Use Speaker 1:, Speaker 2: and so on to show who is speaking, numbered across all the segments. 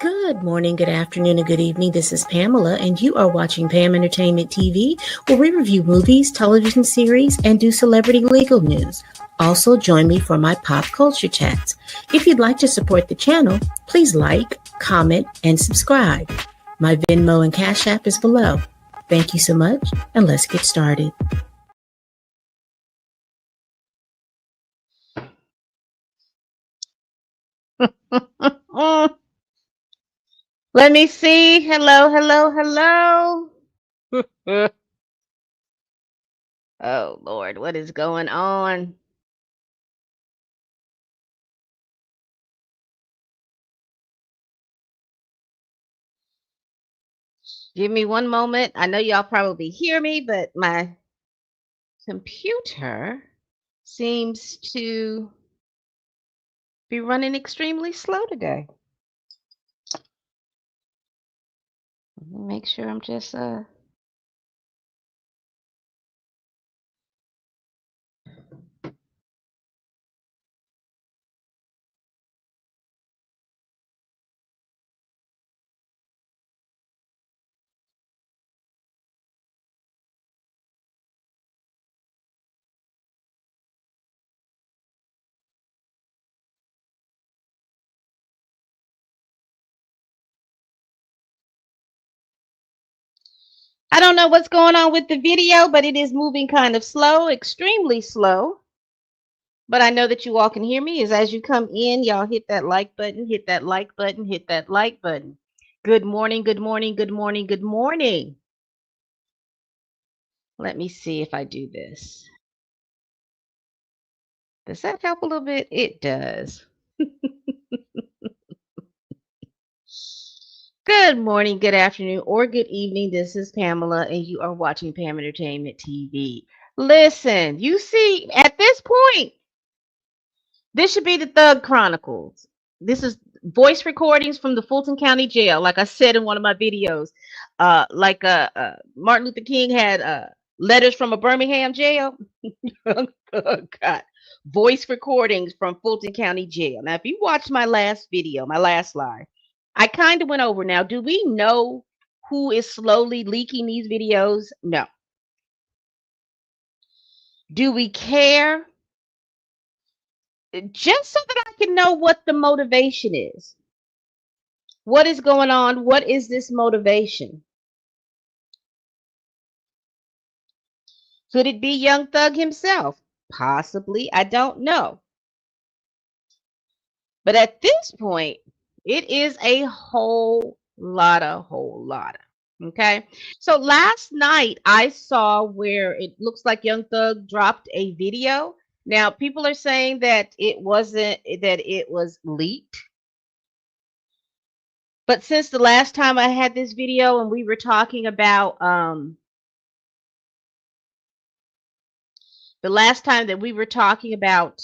Speaker 1: Good morning, good afternoon, and good evening. This is Pamela, and you are watching Pam Entertainment TV, where we review movies, television series, and do celebrity legal news. Also, join me for my pop culture chats. If you'd like to support the channel, please like, comment, and subscribe. My Venmo and Cash App is below. Thank you so much, and let's get started.
Speaker 2: Let me see. Hello, hello, hello. Oh, Lord, what is going on? Give me one moment. I know y'all probably hear me, but my computer seems to be running extremely slow today. Let me make sure I'm just I don't know what's going on with the video, but it is moving kind of slow, extremely slow. But I know that you all can hear me. As you come in, y'all hit that like button, hit that like button, hit that like button. Good morning, good morning, good morning, good morning. Let me see if I do this. Does that help a little bit? It does. Good morning, good afternoon, or good evening. This is Pamela, and you are watching Pam Entertainment TV. Listen, you see, at this point, this should be the Thug Chronicles. This is voice recordings from the Fulton County Jail, like I said in one of my videos. Martin Luther King had letters from a Birmingham jail. Oh, God. Voice recordings from Fulton County Jail. Now, if you watched my last video, my last live, I kind of went over. Now, do we know who is slowly leaking these videos? No. Do we care? Just so that I can know what the motivation is. What is going on? What is this motivation? Could it be Young Thug himself? Possibly. I don't know. But at this point, it is a whole lot. Okay. So last night I saw where it looks like Young Thug dropped a video. Now people are saying that it wasn't, that it was leaked. But since the last time I had this video and we were talking about the last time that we were talking about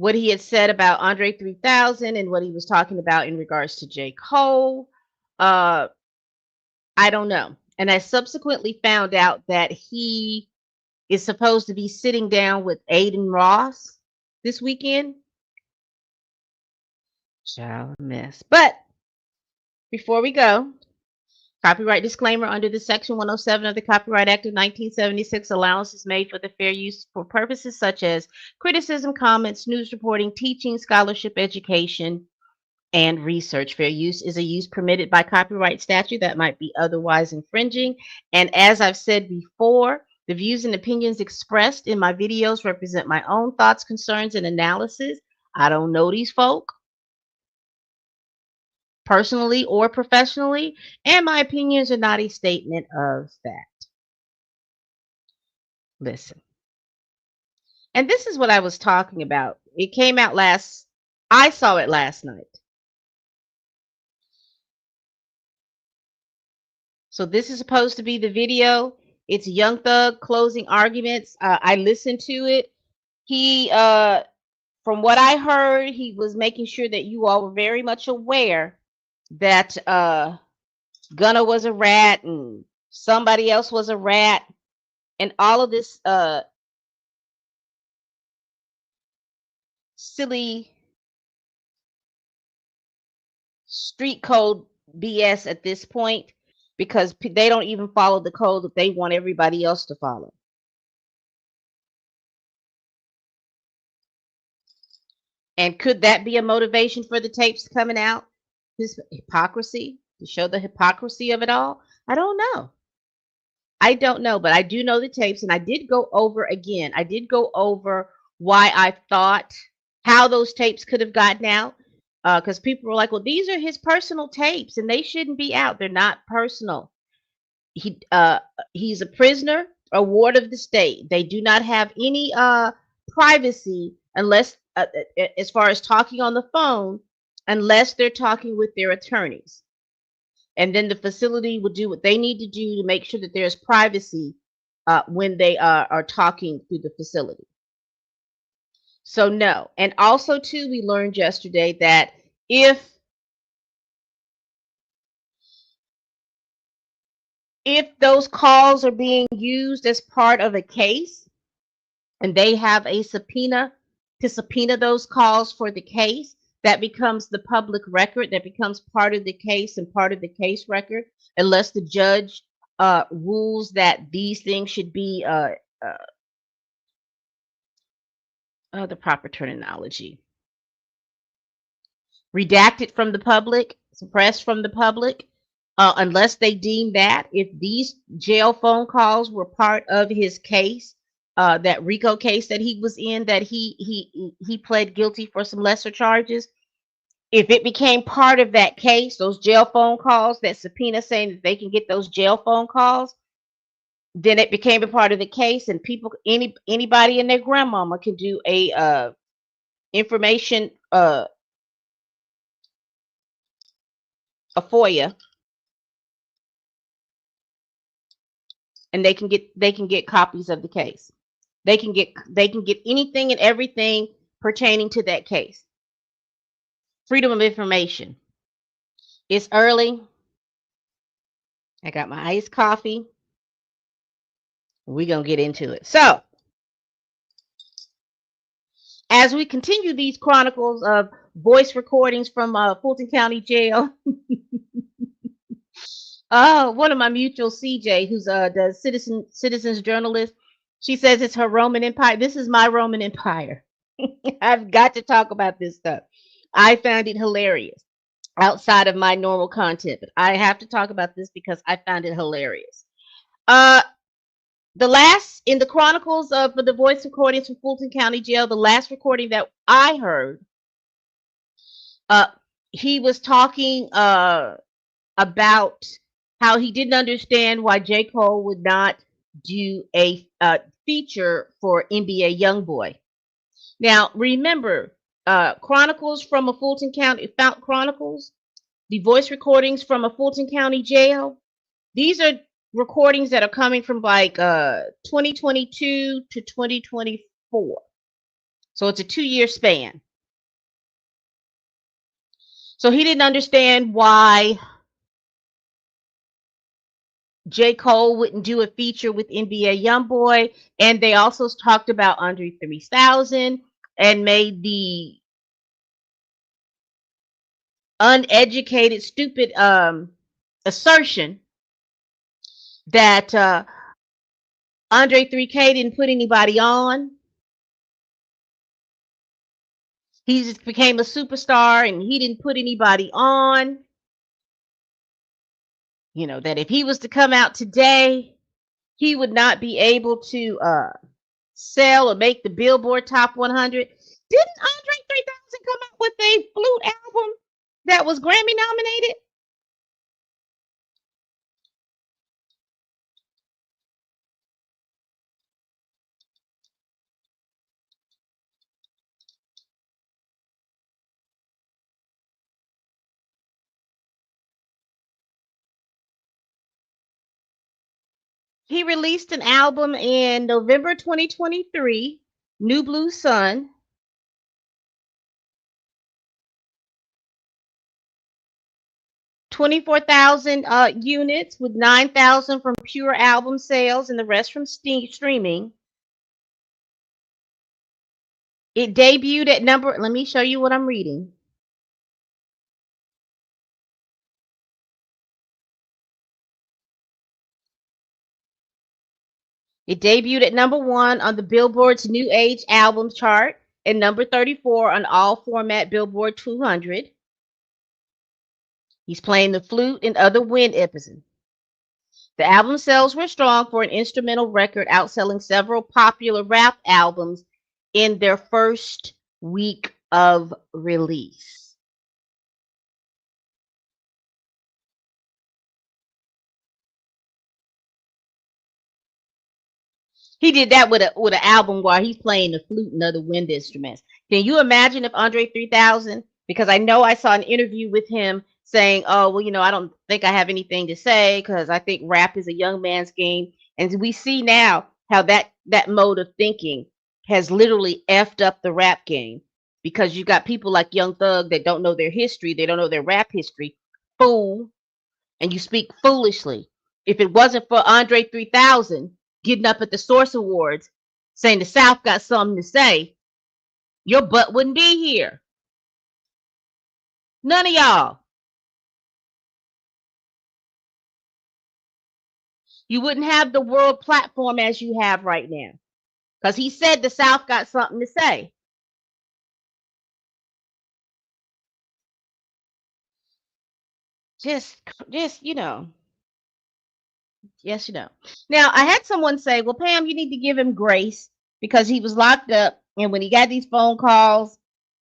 Speaker 2: what he had said about Andre 3000 and what he was talking about in regards to J. Cole, uh, I don't know. And I subsequently found out that he is supposed to be sitting down with Aiden Ross this weekend. Child mess. But before we go, copyright disclaimer under the Section 107 of the Copyright Act of 1976, allowance is made for the fair use for purposes such as criticism, comments, news reporting, teaching, scholarship, education, and research. Fair use is a use permitted by copyright statute that might be otherwise infringing. And as I've said before, the views and opinions expressed in my videos represent my own thoughts, concerns, and analysis. I don't know these folk personally or professionally, and my opinions are not a statement of fact. Listen. And this is what I was talking about. It came out I saw it last night. So this is supposed to be the video. It's Young Thug closing arguments. I listened to it. He, from what I heard, he was making sure that you all were very much aware that Gunna was a rat and somebody else was a rat, and all of this silly street code BS at this point because they don't even follow the code that they want everybody else to follow. And could that be a motivation for the tapes coming out? This hypocrisy, to show the hypocrisy of it all? I don't know. I don't know, but I do know the tapes, and I did go over again. I did go over why I thought how those tapes could have gotten out. Because people were like, "Well, these are his personal tapes, and they shouldn't be out. They're not personal. He's a prisoner, a ward of the state. They do not have any privacy unless, as far as talking on the phone, unless they're talking with their attorneys." And then the facility will do what they need to do to make sure that there's privacy when they are talking through the facility. So no. And also too, we learned yesterday that if those calls are being used as part of a case and they have a subpoena to subpoena those calls for the case, that becomes the public record, that becomes part of the case and part of the case record, unless the judge rules that these things should be the proper terminology, redacted from the public, suppressed from the public, unless they deem that if these jail phone calls were part of his case, that RICO case that he was in, that he pled guilty for some lesser charges. If it became part of that case, those jail phone calls, that subpoena saying that they can get those jail phone calls, then it became a part of the case, and anybody and their grandmama can do a information a FOIA, and they can get copies of the case. They can get anything and everything pertaining to that case. Freedom of information. It's early. I got my iced coffee. We're going to get into it. So, as we continue these chronicles of voice recordings from Fulton County Jail, one of my mutuals, CJ, who's the citizens journalist, she says it's her Roman Empire. This is my Roman Empire. I've got to talk about this stuff. I found it hilarious outside of my normal content, but I have to talk about this because I found it hilarious. The last in the chronicles of the voice recordings from Fulton County Jail, the last recording that I heard, he was talking about how he didn't understand why J. Cole would not do a feature for NBA YoungBoy. Now, remember, Chronicles from a Fulton County, Chronicles, the voice recordings from a Fulton County jail, these are recordings that are coming from like 2022 to 2024. So it's a 2-year span. So he didn't understand why J. Cole wouldn't do a feature with NBA YoungBoy, and they also talked about Andre 3000 and made the uneducated, stupid assertion that Andre 3K didn't put anybody on. He just became a superstar and he didn't put anybody on. You know, that if he was to come out today, he would not be able to sell or make the Billboard Top 100. Didn't Andre 3000 come out with a flute album that was Grammy nominated? He released an album in November 2023, New Blue Sun. $24,000 units, with 9,000 from pure album sales and the rest from streaming. It debuted at let me show you what I'm reading. It debuted at #1 on the Billboard's New Age Albums chart and #34 on all format Billboard 200. He's playing the flute and other wind instruments. The album sales were strong for an instrumental record, outselling several popular rap albums in their first week of release. He did that with an album while he's playing the flute and other wind instruments. Can you imagine if Andre 3000? Because I know I saw an interview with him saying, "Oh, well, I don't think I have anything to say because I think rap is a young man's game." And we see now how that mode of thinking has literally effed up the rap game because you got people like Young Thug that don't know their history, they don't know their rap history, fool, and you speak foolishly. If it wasn't for Andre 3000 getting up at the Source Awards saying the South got something to say, your butt wouldn't be here. None of y'all. You wouldn't have the world platform as you have right now. Because he said the South got something to say. Just, yes, Now, I had someone say, well, Pam, you need to give him grace because he was locked up. And when he got these phone calls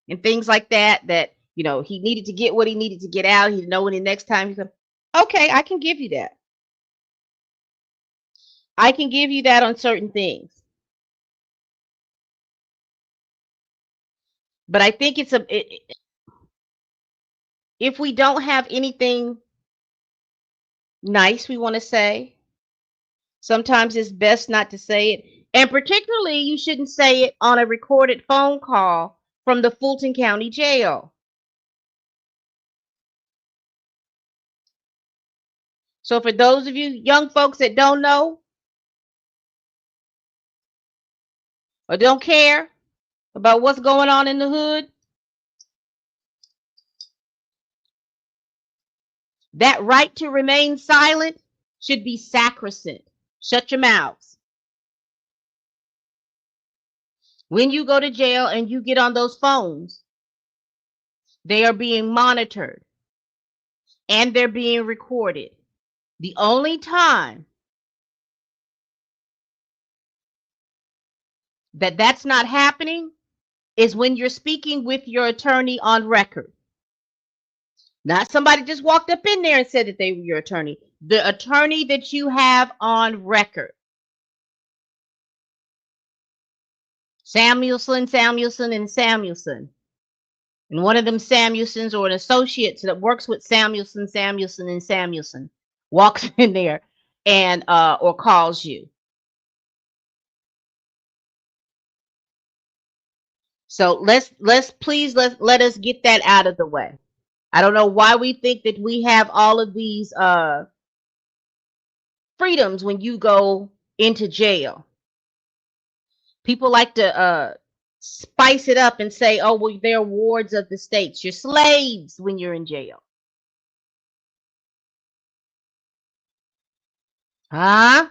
Speaker 2: and things like that, he needed to get what he needed to get out. He didn't know when the next time he's going to. Okay, I can give you that. I can give you that on certain things. But I think if we don't have anything nice we want to say, sometimes it's best not to say it. And particularly, you shouldn't say it on a recorded phone call from the Fulton County Jail. So for those of you young folks that don't know or don't care about what's going on in the hood, that right to remain silent should be sacrosanct. Shut your mouths. When you go to jail and you get on those phones, they are being monitored and they're being recorded. The only time that that's not happening is when you're speaking with your attorney on record. Not somebody just walked up in there and said that they were your attorney. The attorney that you have on record. Samuelson, and Samuelson. And one of them Samuelsons or an associate that works with Samuelson, and Samuelson walks in there and or calls you. So let us get that out of the way. I don't know why we think that we have all of these freedoms when you go into jail. People like to spice it up and say, oh, well, they're wards of the states. You're slaves when you're in jail. Huh?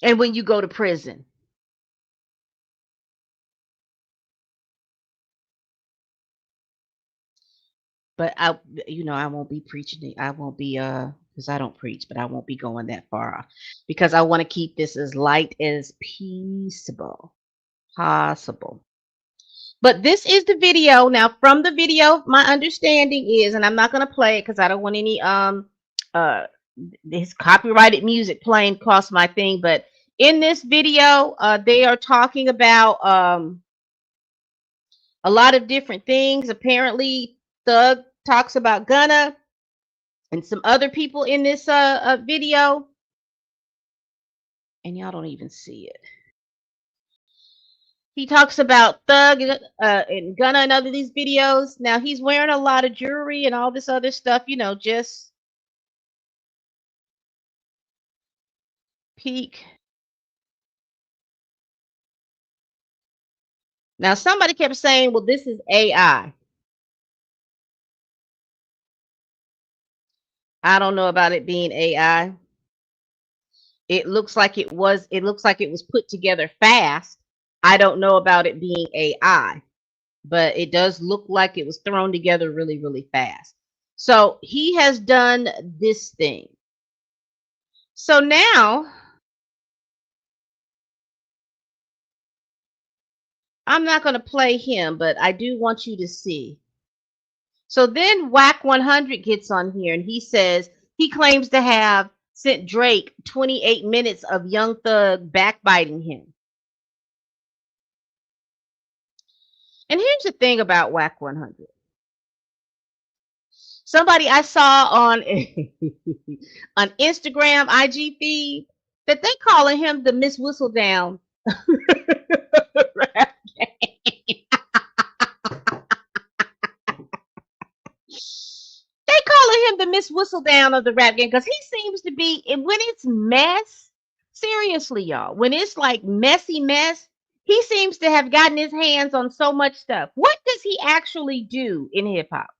Speaker 2: And when you go to prison. But I won't be preaching. I won't be because I don't preach, but I won't be going that far because I want to keep this as light as possible. But this is the video. Now, from the video, my understanding is, and I'm not going to play it because I don't want any this copyrighted music playing across my thing. But in this video, they are talking about a lot of different things. Apparently, Thug talks about Gunna and some other people in this video, and y'all don't even see it. He talks about Thug and Gunna in other these videos. Now he's wearing a lot of jewelry and all this other stuff, just peek. Now somebody kept saying, well, this is AI. I don't know about it being AI. It looks like it was. It looks like it was put together fast. I don't know about it being AI, but it does look like it was thrown together really, really fast. So he has done this thing. So now I'm not going to play him, but I do want you to see. So then Whack 100 gets on here and he says he claims to have sent Drake 28 minutes of Young Thug backbiting him. And here's the thing about Whack 100. Somebody I saw on on Instagram, IG feed, that they calling him the Miss Whistledown rap game. They calling him the Miss Whistledown of the rap game because he seems to be when it's mess. Seriously, y'all, when it's like messy mess, he seems to have gotten his hands on so much stuff. What does he actually do in hip hop?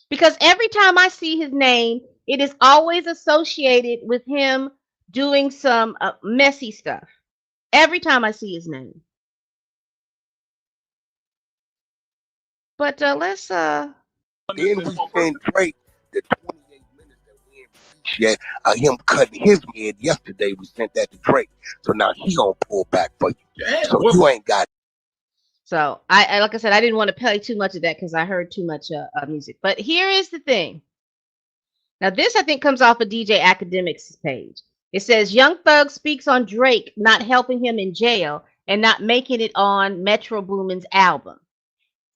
Speaker 2: Because every time I see his name, it is always associated with him doing some messy stuff. Every time I see his name. But let's
Speaker 3: Then we sent Drake the 28 minutes that we ain't released yet. Him cutting his head yesterday. We sent that to Drake. So now he gonna pull back for you. So you ain't got.
Speaker 2: So I like I said, I didn't want to play too much of that because I heard too much music. But here is the thing. Now this I think comes off of DJ Academics' page. It says Young Thug speaks on Drake not helping him in jail and not making it on Metro Boomin's album.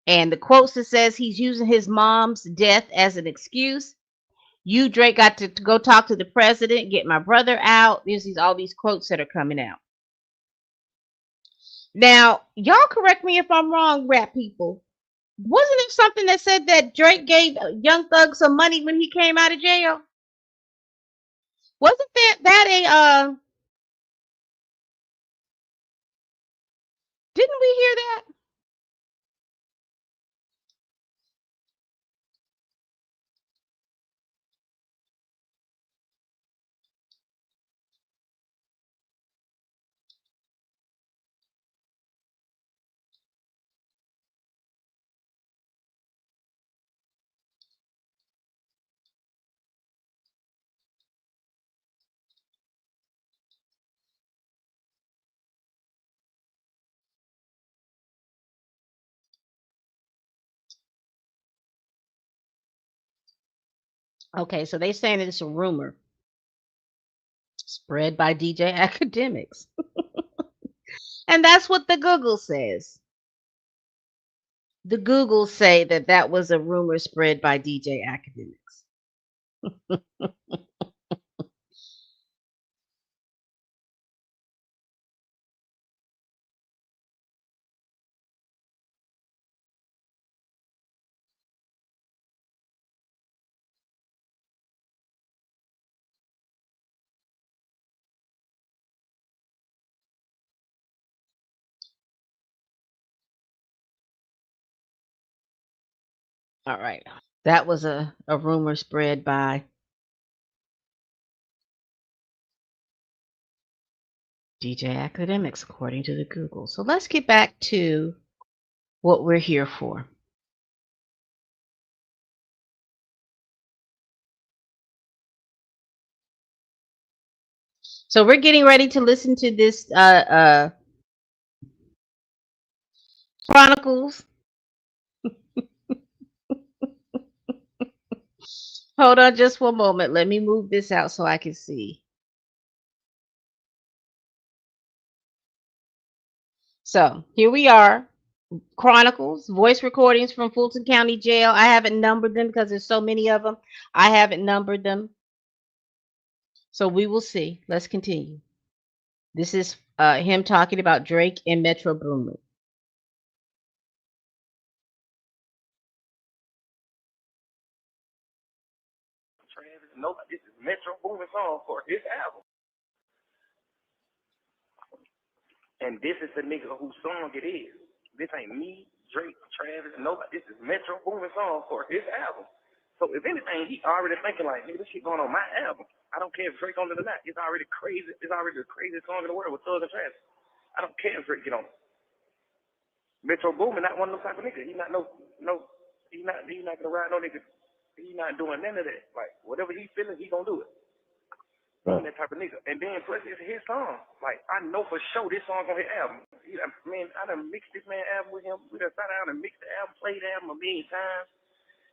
Speaker 2: And the quote says he's using his mom's death as an excuse. You, Drake, got to go talk to the president, get my brother out. There's all these quotes that are coming out. Now, y'all correct me if I'm wrong, rap people. Wasn't it something that said that Drake gave Young Thug some money when he came out of jail? Wasn't that a didn't we hear that? Okay, so they saying it's a rumor spread by DJ Academics. And that's what the Google says. The Google say that that was a rumor spread by DJ Academics. All right. That was a rumor spread by DJ Academics, according to the Google. So let's get back to what we're here for. So we're getting ready to listen to this Chronicles. Hold on just one moment. Let me move this out so I can see. So here we are. Chronicles, voice recordings from Fulton County Jail. I haven't numbered them because there's so many of them. I haven't numbered them. So we will see. Let's continue. This is him talking about Drake and Metro Boomin.
Speaker 3: No, this is Metro Boomin song for his album. And this is the nigga whose song it is. This ain't me.
Speaker 4: Drake, Travis, nobody. This is Metro Boomin song for his album. So if anything, he already thinking like, nigga, this shit going on my album. I don't care if Drake on it or not. It's already crazy. It's already the craziest song in the world with Thug and Travis. I don't care if Drake get on it. Metro Boomin not one of those type of niggas. He not he's not gonna ride no nigga. He not doing none of that. Like whatever he feeling, he gonna do it. Right. That type of nigga. And then plus it's his song. Like I know for sure this song on his album. Man, I done mixed this man album with him. We done sat down and mixed the album, played the album a million times.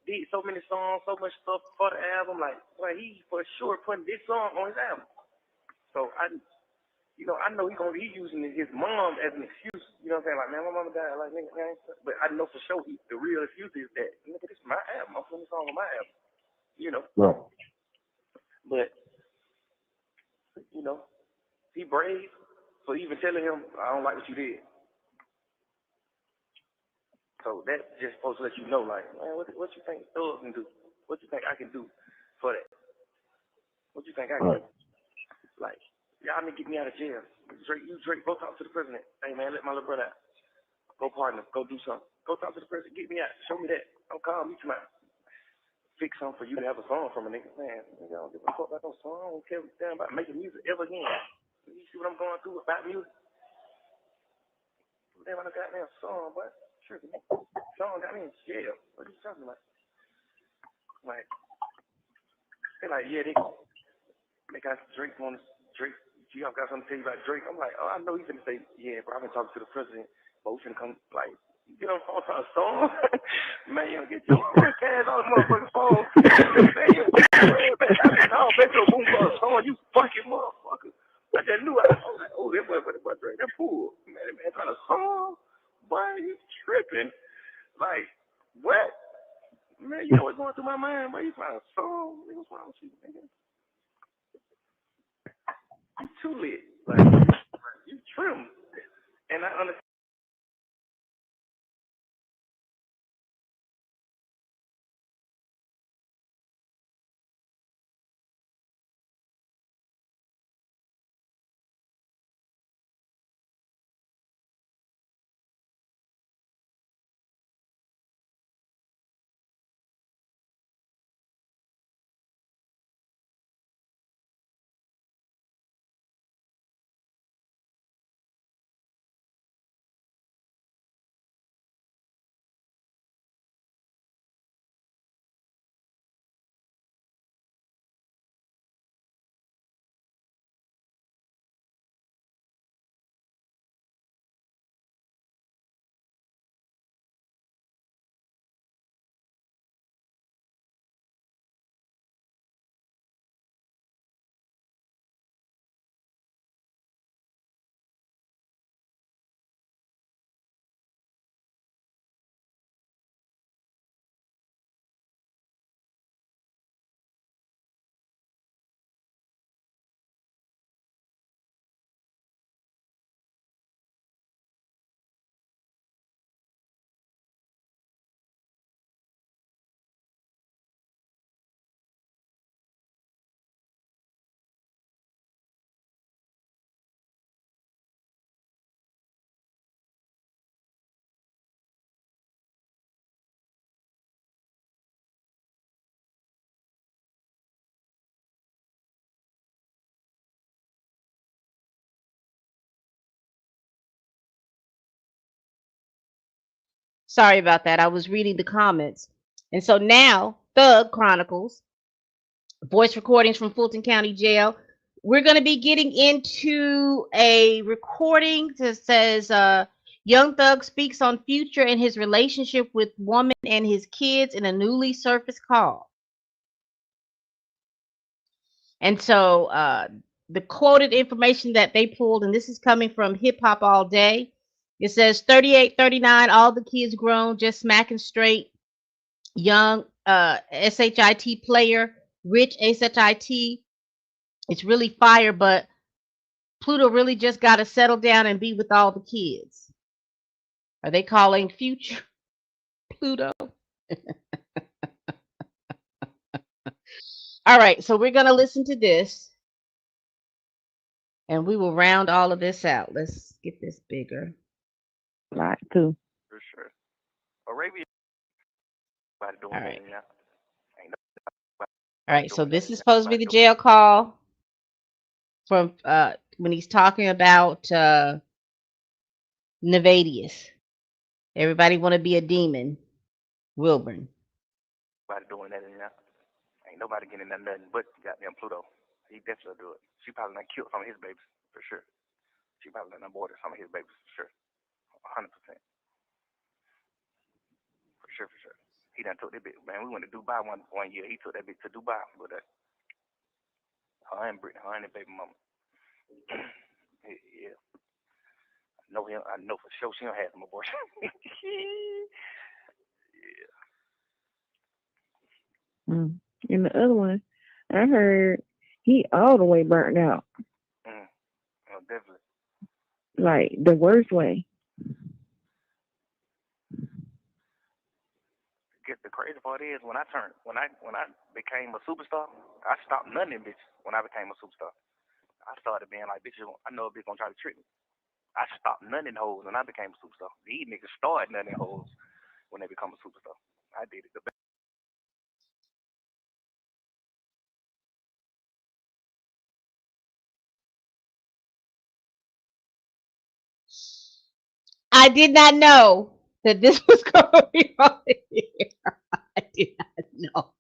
Speaker 4: Did so many songs, so much stuff for the album. Like he for sure putting this song on his album. So I know he's using his mom as an excuse. You know what I'm saying? Like, man, my mama died. Like, nigga, man. But I know for sure the real excuse is that, nigga, this is my album. I'm putting this song on my album. You know? Right. But, you know, he brave for even telling him, I don't like what you did. So that just supposed to let you know, like, man, what you think Thug can do? What you think I can do for that? What you think I can do? Like, y'all need to get me out of jail. Drake, go talk to the president. Hey, man, let my little brother out. Go partner. Go do something. Go talk to the president. Get me out. Show me that. Don't call me tonight. Fix something for you to have a song from a nigga. Man, I don't give a fuck about no song. I don't care about making music ever again. You see what I'm going through about music? Damn, I done got me a song, boy. Tripping. Song got me in jail. What are you talking about? Like, they like, yeah, they got Drake on Drake. You got something to tell you about Drake. I'm like, oh, I know he's gonna say, yeah, bro, I've been talking to the president, but we finna come, like, get on the phone to a song. Man, you don't get your cash on the motherfucking phone. Man, you don't get your ass back. I said, no, Metro Boom for a song, you fucking motherfucker. I just knew I was like, oh, that boy Drake, that fool. Man, that man trying to song. Boy, you tripping. Like, what? Man, you know what's going through my mind, boy? You trying to song? What's wrong with you, nigga? You too lit. Like, you trim. And I understand.
Speaker 2: Sorry about that. I was reading the comments. And so now, Thug Chronicles, voice recordings from Fulton County Jail. We're going to be getting into a recording that says Young Thug speaks on Future and his relationship with woman and his kids in a newly surfaced call. And so the quoted information that they pulled, and this is coming from Hip Hop All Day. It says 38, 39, all the kids grown, just smacking straight. Young SHIT player, rich SHIT. It's really fire, but Pluto really just got to settle down and be with all the kids. Are they calling Future Pluto? All right, so we're going to listen to this and we will round all of this out. Let's get this bigger.
Speaker 5: Lot too.
Speaker 4: For sure. Arabia, nobody doing
Speaker 2: All
Speaker 4: that
Speaker 2: right.
Speaker 4: in that. Ain't
Speaker 2: All right.
Speaker 4: nobody
Speaker 2: So
Speaker 4: doing that
Speaker 2: this
Speaker 4: in
Speaker 2: is
Speaker 4: that.
Speaker 2: supposed to be the jail call from when he's talking about Nevadius. Everybody want to be a demon. Wilburn.
Speaker 4: Nobody doing that in that. Ain't nobody getting that nothing but goddamn Pluto. He definitely do it. She probably done killed some of his babies for sure. She probably done aborted some of his babies for sure. 100%. For sure, for sure. He done took that bitch. Man, we went to Dubai one year. He took that bitch to Dubai with her and Brittany, her and the baby mama. Yeah. I know for sure she don't have some abortion. Yeah.
Speaker 5: And the other one, I heard he all the way burnt out,
Speaker 4: Oh, definitely.
Speaker 5: like the worst way.
Speaker 4: Get the crazy part is when I became a superstar, I stopped nutting bitches when I became a superstar. I started being like, bitches, I know a bitch gonna try to trick me. I stopped nutting hoes when I became a superstar. These niggas started nutting hoes when they become a superstar. I did it the best.
Speaker 2: I did not know that this was going to be on here. I did not know.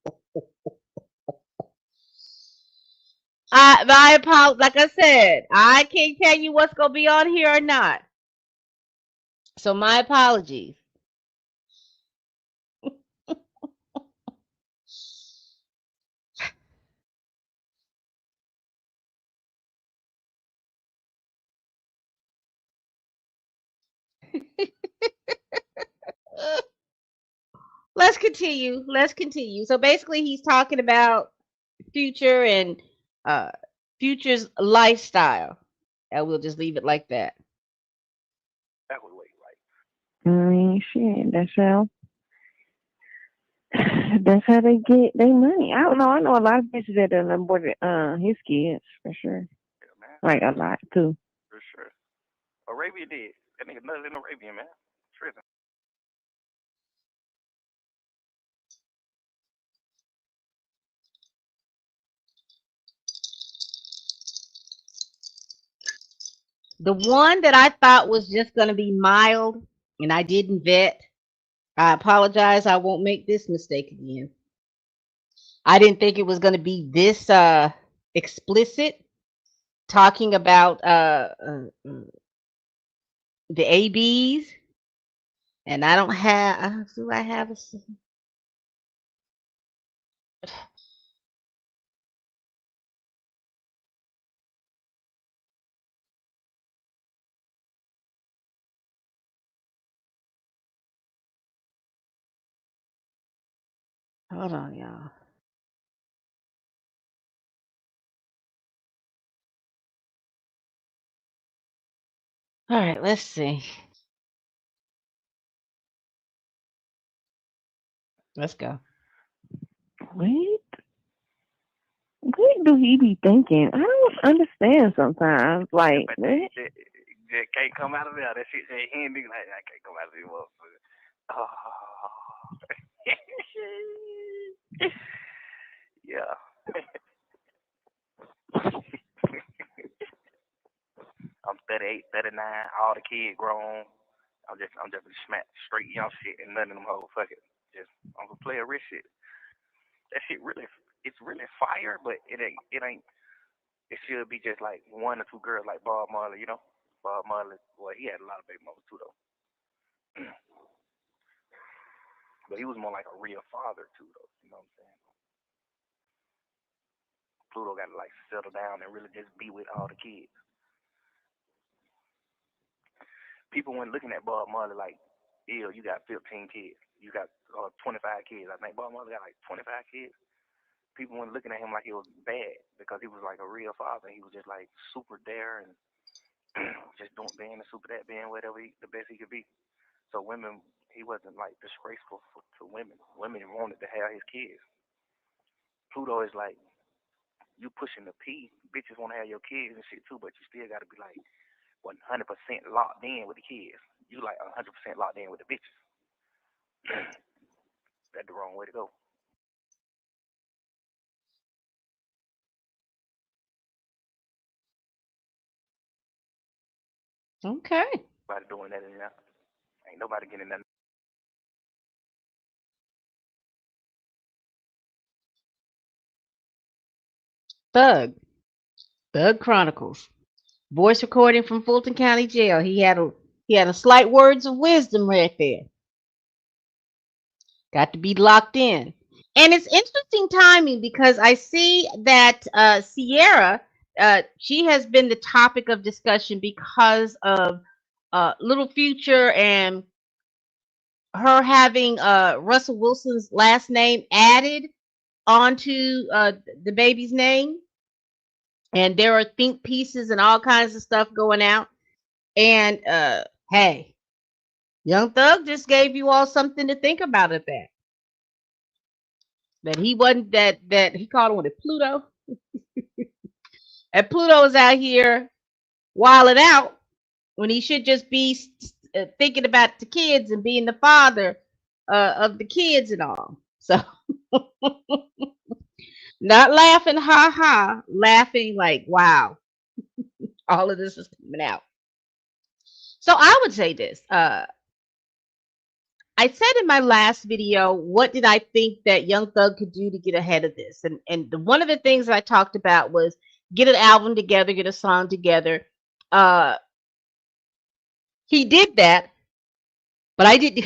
Speaker 2: My apologies. Like I said, I can't tell you what's going to be on here or not. So my apologies. Let's continue. Let's continue. So basically, he's talking about Future and uh, Future's lifestyle, and we'll just leave it like that.
Speaker 4: That was way right.
Speaker 5: I mean, shit. That's how they get their money. I don't know. I know a lot of bitches that done aborted his kids for sure.
Speaker 4: Yeah, man.
Speaker 5: Like a lot too.
Speaker 4: For sure. Arabia did. That nigga nuts in Arabia, man. Tripping.
Speaker 2: The one that I thought was just going to be mild, and I didn't vet. I apologize. I won't make this mistake again. I didn't think it was going to be this explicit, talking about the ABs, and I don't have. Do I have a? Hold on, y'all. All right, let's see. Let's go.
Speaker 5: What do he be thinking? I don't understand sometimes. Like,
Speaker 4: But
Speaker 5: what?
Speaker 4: that can't come out of there. That shit say he ain't nigga like I can't come out of there, motherfucker. Oh. Yeah. I'm 38, 39, all the kids grown. I'm just smack straight young shit and none of them hoes. Fuck it. Just I'm gonna play a rich shit. That shit really it's really fire, but it ain't it should be just like one or two girls like Bob Marley, you know? Bob Marley, well he had a lot of baby mamas too though. But he was more like a real father too though, you know what I'm saying? Pluto gotta like settle down and really just be with all the kids. People weren't looking at Bob Marley like, ew, you got 15 kids. You got 25 kids. I think Bob Marley got like 25 kids. People weren't looking at him like he was bad because he was like a real father. He was just like super there and just doing being a super that being whatever the best he could be. So women, he wasn't like disgraceful to women. Women wanted to have his kids. Pluto is like you pushing the P. Bitches want to have your kids and shit too, but you still got to be like 100% locked in with the kids. You like 100% locked in with the bitches. That's the wrong way to go.
Speaker 2: Okay.
Speaker 4: Nobody doing that in that. Ain't nobody getting that.
Speaker 2: Thug Chronicles. Voice recording from Fulton County Jail. He had a slight words of wisdom right there. Got to be locked in. And it's interesting timing because I see that Sierra, she has been the topic of discussion because of Little Future and her having Russell Wilson's last name added onto the baby's name. And there are think pieces and all kinds of stuff going out. And hey, Young Thug just gave you all something to think about at that. That he wasn't that he called him Pluto. And Pluto is out here wilding out when he should just be thinking about the kids and being the father of the kids and all. So not laughing, ha ha, laughing like, wow, all of this is coming out. So I would say this. I said in my last video, what did I think that Young Thug could do to get ahead of this? And one of the things I talked about was get an album together, get a song together. He did that, but I didn't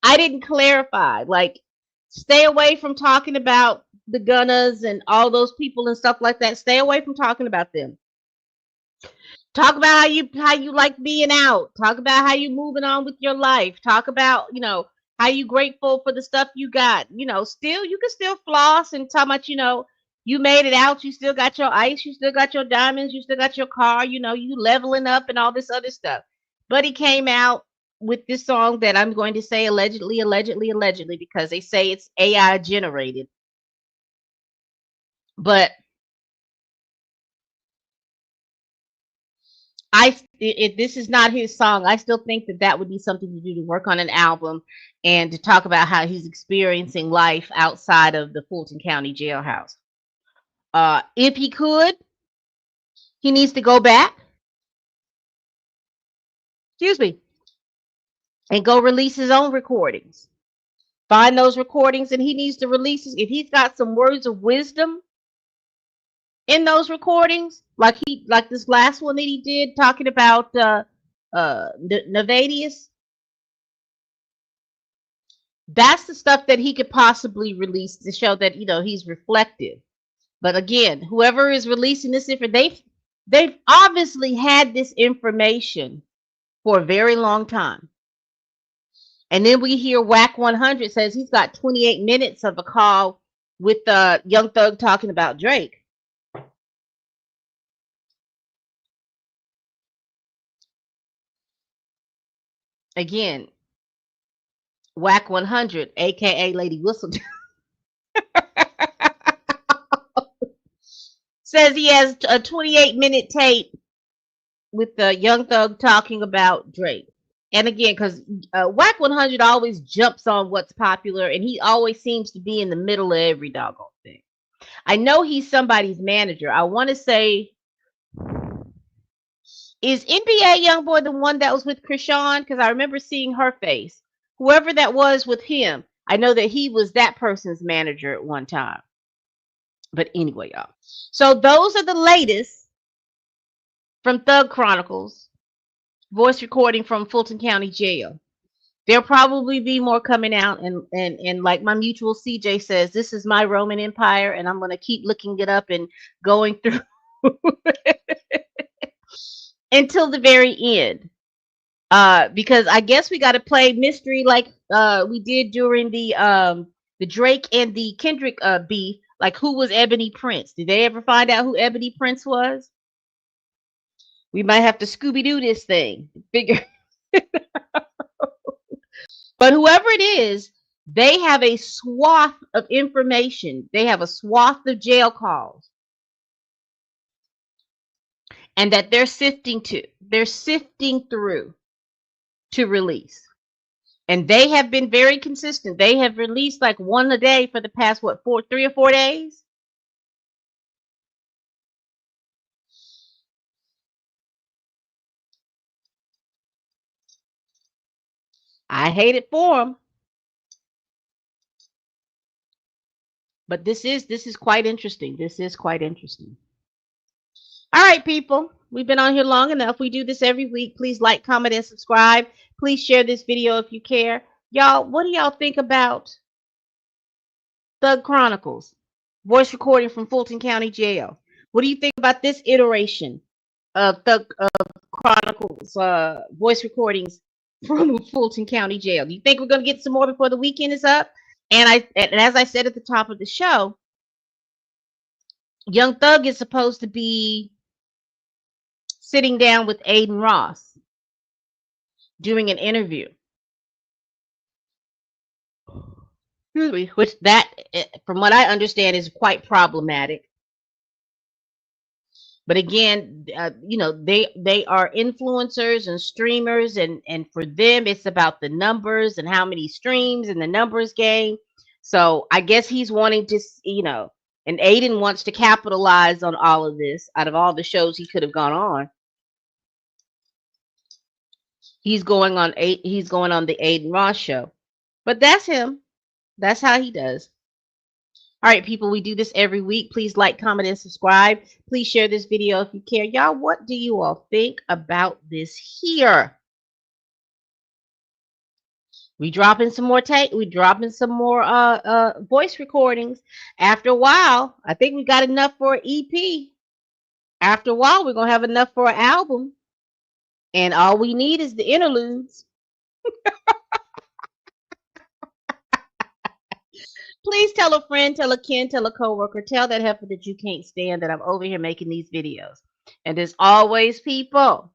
Speaker 2: I didn't clarify. Like, stay away from talking about the Gunners and all those people and stuff like that. Stay away from talking about them. Talk about how you like being out. Talk about how you moving on with your life. Talk about, how you grateful for the stuff you got. Still you can still floss and talk about, you made it out. You still got your ice. You still got your diamonds. You still got your car. You leveling up and all this other stuff. But he came out with this song that I'm going to say allegedly, because they say it's AI generated. But if this is not his song, I still think that would be something to do to work on an album and to talk about how he's experiencing life outside of the Fulton County jailhouse. If he could, he needs to go back. Excuse me. And go release his own recordings. Find those recordings, and he needs to release it. If he's got some words of wisdom in those recordings, like this last one that he did talking about Nevadius, that's the stuff that he could possibly release to show that he's reflective. But again, whoever is releasing this they've obviously had this information for a very long time. And then we hear Whack 100 says he's got 28 minutes of a call with Young Thug talking about Drake. Again, Whack 100, aka Lady Whistle, says he has a 28-minute tape with Young Thug talking about Drake. And again, because Whack 100 always jumps on what's popular, and he always seems to be in the middle of every doggone thing. I know he's somebody's manager. I want to say, is NBA Youngboy the one that was with Krishan? Because I remember seeing her face. Whoever that was with him, I know that he was that person's manager at one time. But anyway, y'all. So those are the latest from Thug Chronicles, voice recording from Fulton County Jail. There'll probably be more coming out, and like my mutual CJ says, this is my Roman Empire, and I'm going to keep looking it up and going through until the very end. Because I guess we got to play mystery like we did during the Drake and the Kendrick beef. Like, who was Ebony Prince? Did they ever find out who Ebony Prince was? We might have to Scooby-Doo this thing. Figure. But whoever it is, they have a swath of information. They have a swath of jail calls. And that they're sifting through to release. And they have been very consistent. They have released like one a day for the past, 3 or 4 days? I hate it for them. But this is quite interesting. This is quite interesting. All right, people. We've been on here long enough. We do this every week. Please like, comment, and subscribe. Please share this video if you care. Y'all, what do y'all think about Thug Chronicles? Voice recording from Fulton County Jail. What do you think about this iteration of Thug Chronicles voice recordings from Fulton County Jail? Do you think we're going to get some more before the weekend is up? And as I said at the top of the show, Young Thug is supposed to be sitting down with Aiden Ross doing an interview. Which that, from what I understand, is quite problematic. But again, they are influencers and streamers, and for them, it's about the numbers and how many streams and the numbers game. So I guess he's wanting to, and Aiden wants to capitalize on all of this. Out of all the shows he could have gone on, he's going on the Aiden Ross show. But that's him. That's how he does. All right, people, we do this every week. Please like, comment, and subscribe. Please share this video if you care. Y'all, what do you all think about this here? We dropping some more voice recordings. After a while, I think we got enough for an EP. After a while, we're going to have enough for an album. And all we need is the interludes. Please tell a friend, tell a kin, tell a coworker, tell that heifer that you can't stand that I'm over here making these videos. And as always, people,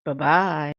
Speaker 2: bye-bye.